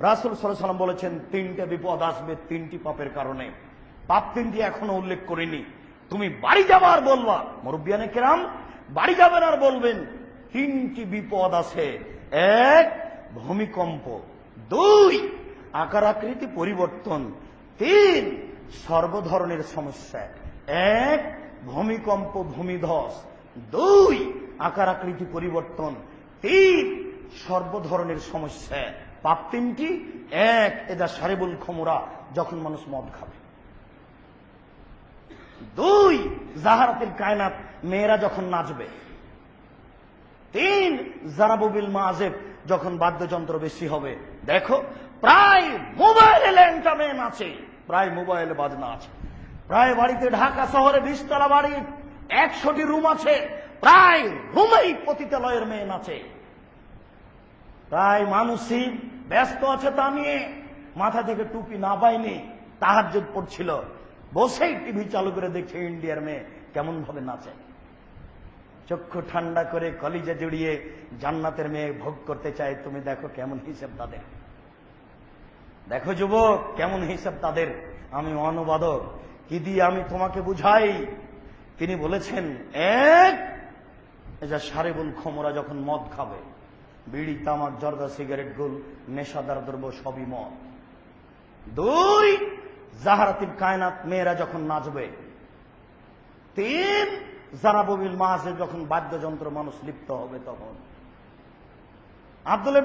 রাসূল সাল্লাল্লাহু আলাইহি ওয়াসাল্লাম বলেছেন তিনটে বিপদ আসবে তিনটি পাপের কারণে। পাপ তিনটি এখনো উল্লেখ করিনি। তুমি বাড়ি যাবে আর বলবা, মুরব্বিয়ানে কেরাম বাড়ি যাবেন আর বলবেন তিনটি বিপদ আছে। এক, ভূমিকম্প। দুই, আকার আকৃতি পরিবর্তন। তিন, সর্বধরনের সমস্যা। এক, ভূমিকম্প ভূমিধস। দুই, আকার আকৃতি পরিবর্তন। তিন, সর্বধরনের সমস্যা। পাপ তিনটি। এক, এদা শারিবুল খুমরা, যখন মানুষ মদ খাবে। দুই, জাহারাতিল কায়নাত, মেয়েরা যখন নাচবে। তিন, জারাবুবিল মাজেব, যখন বাদ্যযন্ত্র বেশি হবে। দেখো প্রায় মোবাইলে ল্যাংটা মেয়ে নাচে, প্রায় মোবাইলে বাজনা আছে। প্রায় বাড়িতে ঢাকা শহরে 20 তলা বাড়ি, 100টি রুম আছে, প্রায় রুমেই পতিতালয়ের মেয়ে নাচে। প্রায় মানুষই ব্যস্ত আছে তা নিয়ে, মাথা থেকে টুপি না পায়নি, তাহাজ্জুদ পড়ছিল, বসেই টিভি চালু করে দেখছে ইন্ডিয়ার মেয়ে কেমন ভাবে নাচে। চক্ষু ঠান্ডা করে কলিজা জড়িয়ে জান্নাতের মেয়ে ভোগ করতে চায়। তুমি দেখো কেমন হিসাব তাদের, দেখো যুবক কেমন হিসাব তাদের। আমি অনুবাদক, কি দিয়ে আমি তোমাকে বুঝাই? তিনি বলেছেন এক, যা শারিবুল খুমরা, যখন মদ খাবে, বিড়ি তামাক জর্দা সিগারেট গুল নেশাদার দ্রব্য সবই মদ। দুই, জাহারাতিল কায়নাত, মেয়েরা যখন নাচবে। তিন, জারাবুবিল মাঝে, যখন বাদ্যযন্ত্র মানুষ লিপ্ত হবে তখন। আব্দুল